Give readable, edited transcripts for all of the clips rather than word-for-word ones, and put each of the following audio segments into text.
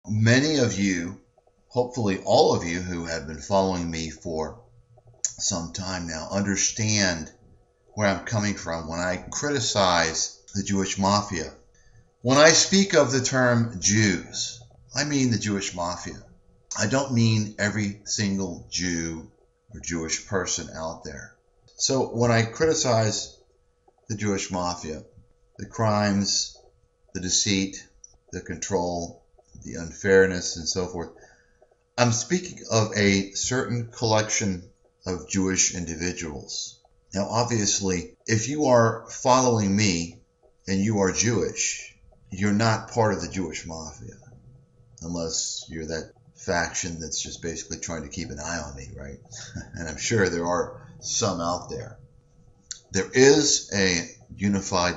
Many of you, hopefully all of you who have been following me for some time now, understand where I'm coming from when I criticize the Jewish Mafia. When I speak of the term Jews, I mean the Jewish Mafia. I don't mean every single Jew or Jewish person out there. So when I criticize the Jewish Mafia, the crimes, the deceit, the control, the unfairness, and so forth, I'm speaking of a certain collection of Jewish individuals. Now, obviously, if you are following me and you are Jewish, you're not part of the Jewish Mafia, unless you're that faction that's just basically trying to keep an eye on me, right? And I'm sure there are some out there. There is a unified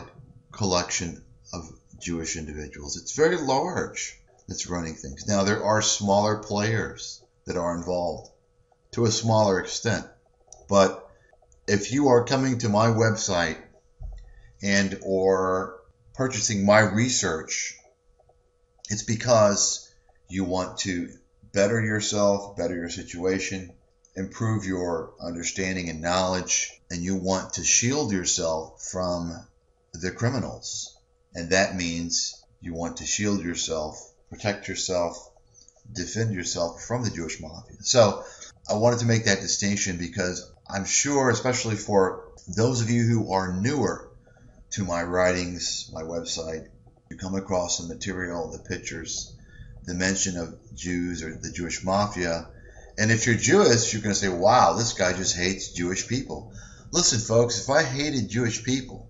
collection of Jewish individuals. It's very large that's running things. Now, there are smaller players that are involved to a smaller extent. But if you are coming to my website and or purchasing my research, it's because you want to better yourself, better your situation, improve your understanding and knowledge, and you want to shield yourself from the criminals. And that means you want to shield yourself, protect yourself, defend yourself from the Jewish Mafia. So I wanted to make that distinction because I'm sure, especially for those of you who are newer to my writings, my website, you come across the material, the pictures, the mention of Jews or the Jewish Mafia. And if you're Jewish, you're going to say, wow, this guy just hates Jewish people. Listen, folks, if I hated Jewish people,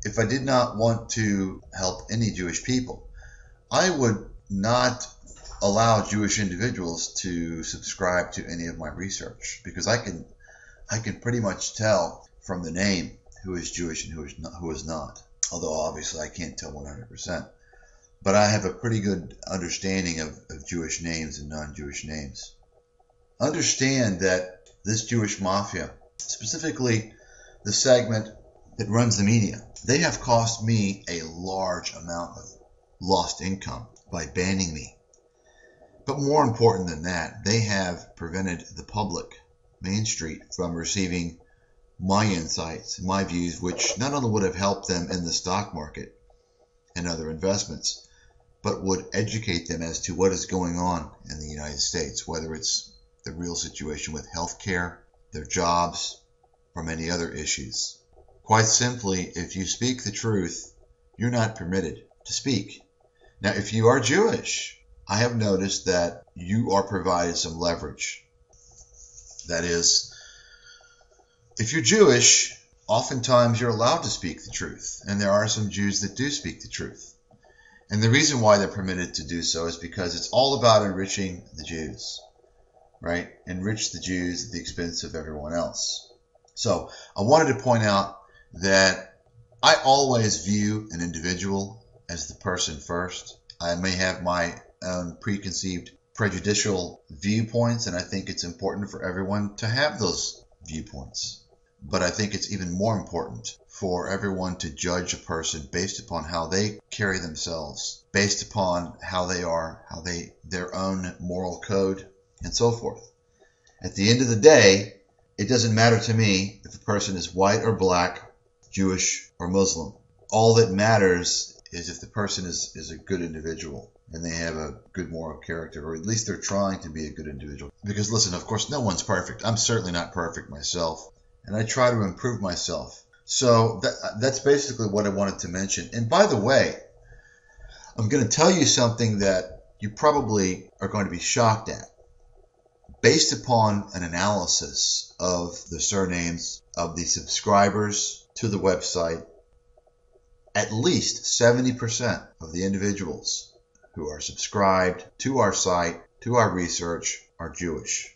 if I did not want to help any Jewish people, I would not allow Jewish individuals to subscribe to any of my research, because I can pretty much tell from the name who is Jewish and who is not. Although obviously I can't tell 100%. But I have a pretty good understanding of Jewish names and non-Jewish names. Understand that this Jewish Mafia, specifically the segment that runs the media, they have cost me a large amount of lost income by banning me. But more important than that, they have prevented the public, Main Street, from receiving my insights, my views, which not only would have helped them in the stock market and other investments, but would educate them as to what is going on in the United States, whether it's the real situation with healthcare, their jobs, or many other issues. Quite simply, if you speak the truth, you're not permitted to speak. Now, if you are Jewish, I have noticed that you are provided some leverage. That is, if you're Jewish, oftentimes you're allowed to speak the truth. And there are some Jews that do speak the truth. And the reason why they're permitted to do so is because it's all about enriching the Jews, right? Enrich the Jews at the expense of everyone else. So I wanted to point out that I always view an individual as the person first. I may have my own preconceived prejudicial viewpoints, and I think it's important for everyone to have those viewpoints. But I think it's even more important for everyone to judge a person based upon how they carry themselves, based upon how they are, their own moral code, and so forth. At the end of the day, it doesn't matter to me if a person is white or black, Jewish or Muslim. All that matters is if the person is a good individual and they have a good moral character, or at least they're trying to be a good individual. Because listen, of course, no one's perfect. I'm certainly not perfect myself, and I try to improve myself. So that's basically what I wanted to mention. And by the way, I'm going to tell you something that you probably are going to be shocked at. Based upon an analysis of the surnames of the subscribers to the website, at least 70% of the individuals who are subscribed to our site, to our research, are Jewish.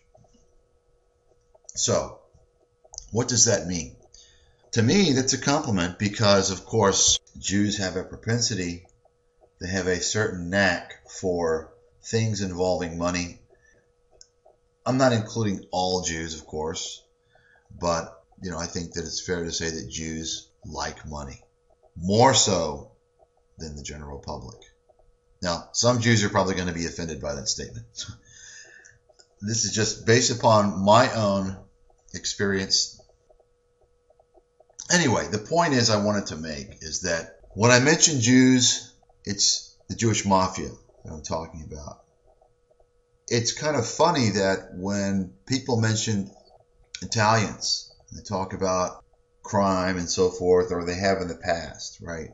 So, what does that mean? To me, that's a compliment because, of course, Jews have a propensity, they have a certain knack for things involving money. I'm not including all Jews, of course, but I think that it's fair to say that Jews like money, more so than the general public. Now, some Jews are probably going to be offended by that statement. This is just based upon my own experience. Anyway, the point is I wanted to make is that when I mention Jews, it's the Jewish Mafia that I'm talking about. It's kind of funny that when people mention Italians, they talk about crime and so forth, or they have in the past, right?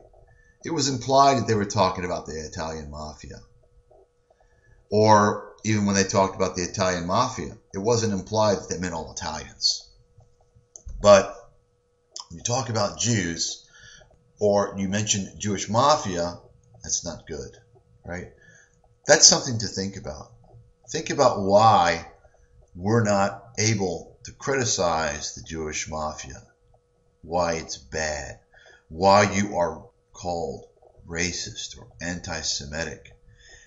It was implied that they were talking about the Italian Mafia. Or even when they talked about the Italian Mafia, it wasn't implied that they meant all Italians. But when you talk about Jews, or you mention Jewish Mafia, that's not good, right? That's something to think about. Think about why we're not able to criticize the Jewish Mafia, why it's bad, why you are called racist or anti-Semitic.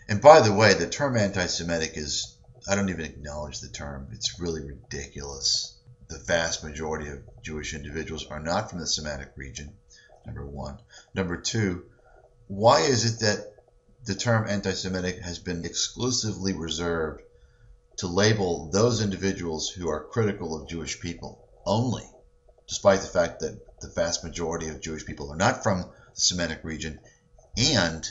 And by the way, the term anti-Semitic is, I don't even acknowledge the term. It's really ridiculous. The vast majority of Jewish individuals are not from the Semitic region, number one. Number two, why is it that the term anti-Semitic has been exclusively reserved to label those individuals who are critical of Jewish people only, despite the fact that the vast majority of Jewish people are not from the Semitic region, and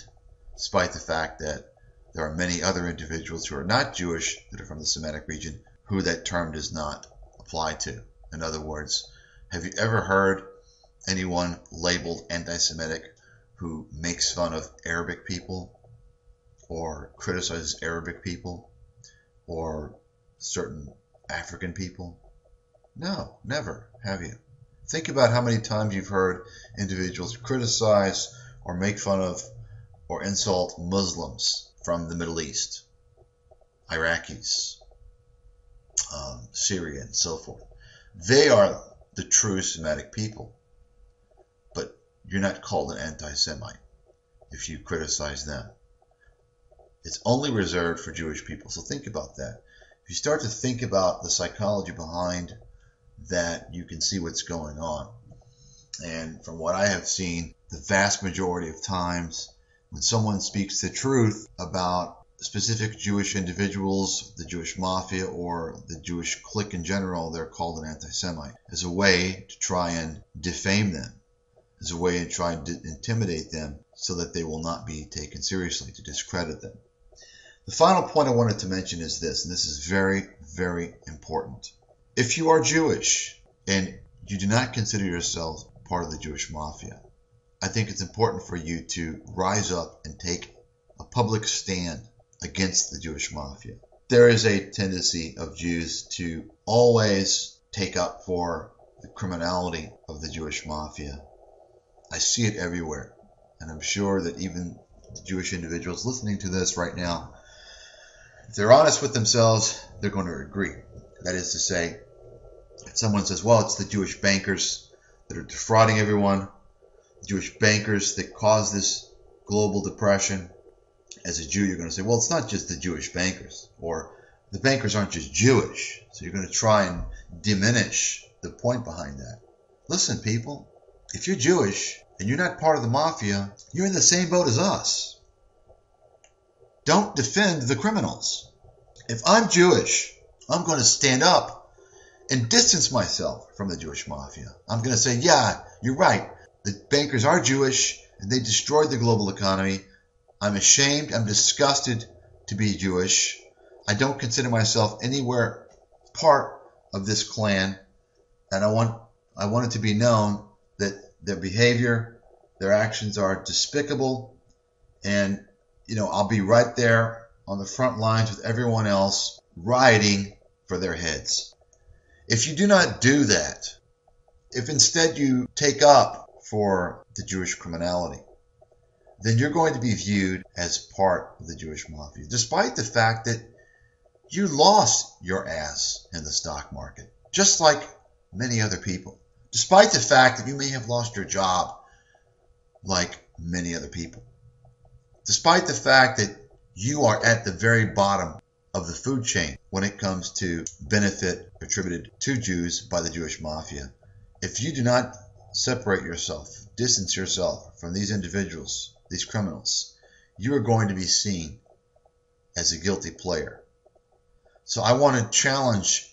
despite the fact that there are many other individuals who are not Jewish that are from the Semitic region who that term does not apply to. In other words, have you ever heard anyone labeled anti-Semitic who makes fun of Arabic people or criticizes Arabic people or certain African people? No, never have you. Think about how many times you've heard individuals criticize or make fun of or insult Muslims from the Middle East, Iraqis, Syria, and so forth. They are the true Semitic people, but you're not called an anti-Semite if you criticize them. It's only reserved for Jewish people. So think about that. If you start to think about the psychology behind that, you can see what's going on. And from what I have seen, the vast majority of times when someone speaks the truth about specific Jewish individuals, the Jewish Mafia, or the Jewish clique in general, they're called an anti-Semite as a way to try and defame them, as a way to try and intimidate them so that they will not be taken seriously, to discredit them. The final point I wanted to mention is this, and this is very, very important. If you are Jewish and you do not consider yourself part of the Jewish Mafia, I think it's important for you to rise up and take a public stand against the Jewish Mafia. There is a tendency of Jews to always take up for the criminality of the Jewish Mafia. I see it everywhere, and I'm sure that even the Jewish individuals listening to this right now, if they're honest with themselves, they're going to agree. That is to say, if someone says, well, it's the Jewish bankers that are defrauding everyone, the Jewish bankers that caused this global depression, as a Jew, you're going to say, well, it's not just the Jewish bankers, or the bankers aren't just Jewish, so you're going to try and diminish the point behind that. Listen, people, if you're Jewish and you're not part of the Mafia, you're in the same boat as us. Don't defend the criminals. If I'm Jewish, I'm going to stand up and distance myself from the Jewish Mafia. I'm going to say, yeah, you're right. The bankers are Jewish and they destroyed the global economy. I'm ashamed, I'm disgusted to be Jewish. I don't consider myself anywhere part of this clan, and I want it to be known that their behavior, their actions are despicable, and I'll be right there on the front lines with everyone else rioting for their heads. If you do not do that, if instead you take up for the Jewish criminality, then you're going to be viewed as part of the Jewish Mafia, despite the fact that you lost your ass in the stock market, just like many other people. Despite the fact that you may have lost your job like many other people. Despite the fact that you are at the very bottom of the food chain when it comes to benefit attributed to Jews by the Jewish Mafia. If you do not separate yourself, distance yourself from these individuals, these criminals, you are going to be seen as a guilty player. So I want to challenge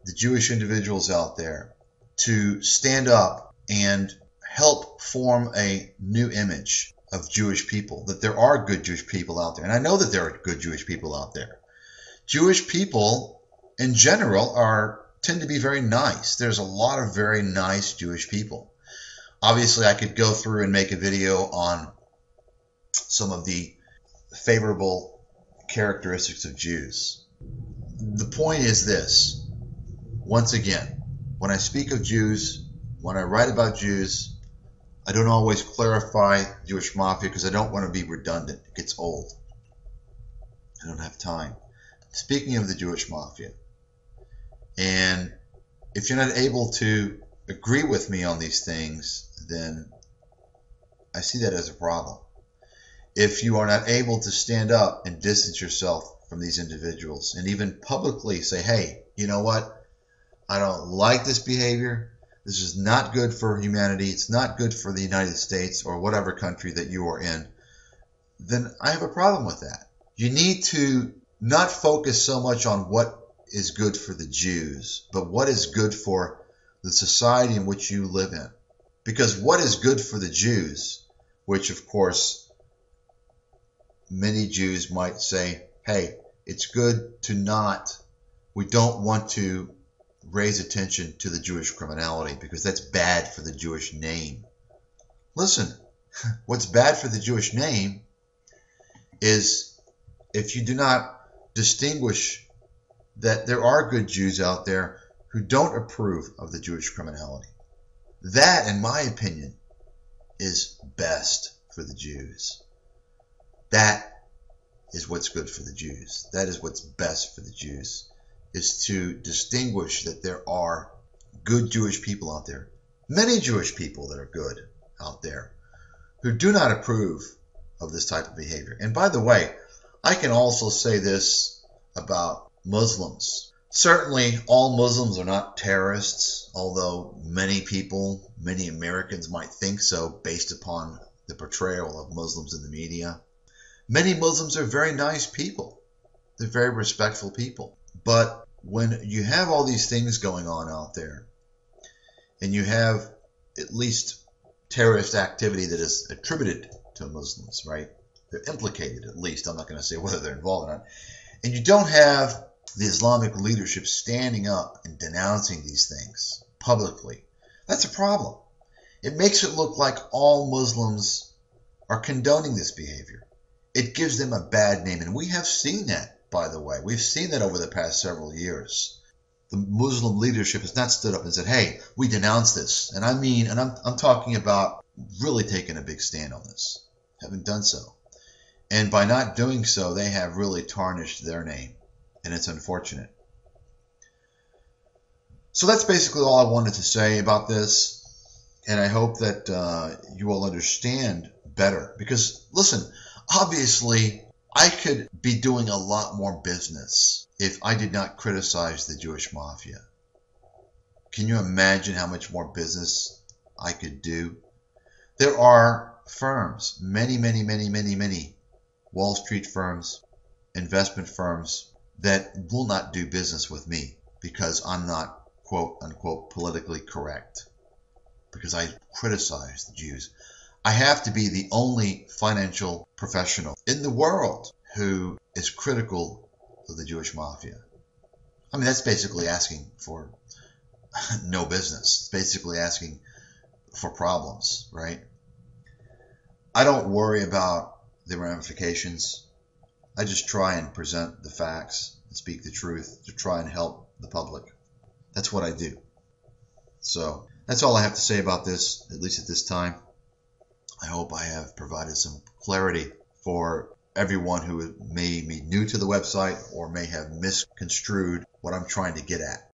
the Jewish individuals out there to stand up and help form a new image of Jewish people, that there are good Jewish people out there. And I know that there are good Jewish people out there. Jewish people in general tend to be very nice. There's a lot of very nice Jewish people. Obviously, I could go through and make a video on some of the favorable characteristics of Jews. The point is this. Once again, when I speak of Jews, when I write about Jews, I don't always clarify Jewish Mafia because I don't want to be redundant. It gets old. I don't have time. Speaking of the Jewish Mafia, and if you're not able to agree with me on these things, then I see that as a problem. If you are not able to stand up and distance yourself from these individuals and even publicly say, hey, you know what? I don't like this behavior. This is not good for humanity. It's not good for the United States or whatever country that you are in. Then I have a problem with that. You need to not focus so much on what is good for the Jews, but what is good for the society in which you live in. Because what is good for the Jews, which of course many Jews might say, hey, it's good to not, we don't want to raise attention to the Jewish criminality because that's bad for the Jewish name. Listen, what's bad for the Jewish name is if you do not distinguish that there are good Jews out there who don't approve of the Jewish criminality. That, in my opinion, is best for the Jews. That is what's good for the Jews. That is what's best for the Jews, is to distinguish that there are good Jewish people out there, many Jewish people that are good out there, who do not approve of this type of behavior. And by the way, I can also say this about Muslims. Certainly, all Muslims are not terrorists, although many people, many Americans might think so based upon the portrayal of Muslims in the media. Many Muslims are very nice people. They're very respectful people. But when you have all these things going on out there, and you have at least terrorist activity that is attributed to Muslims, right? They're implicated, at least. I'm not going to say whether they're involved or not. And you don't have the Islamic leadership standing up and denouncing these things publicly. That's a problem. It makes it look like all Muslims are condoning this behavior. It gives them a bad name. And we have seen that, by the way. We've seen that over the past several years. The Muslim leadership has not stood up and said, hey, we denounce this. And I mean, and I'm talking about really taking a big stand on this. Haven't done so. And by not doing so, they have really tarnished their name. And it's unfortunate. So that's basically all I wanted to say about this. And I hope that you will understand better. Because, listen, obviously, I could be doing a lot more business if I did not criticize the Jewish Mafia. Can you imagine how much more business I could do? There are firms, many Wall Street firms, investment firms that will not do business with me because I'm not, quote unquote, politically correct, because I criticize the Jews. I have to be the only financial professional in the world who is critical of the Jewish Mafia. I mean, that's basically asking for no business. It's basically asking for problems, right? I don't worry about the ramifications. I just try and present the facts and speak the truth to try and help the public. That's what I do. So that's all I have to say about this, at least at this time. I hope I have provided some clarity for everyone who may be new to the website or may have misconstrued what I'm trying to get at.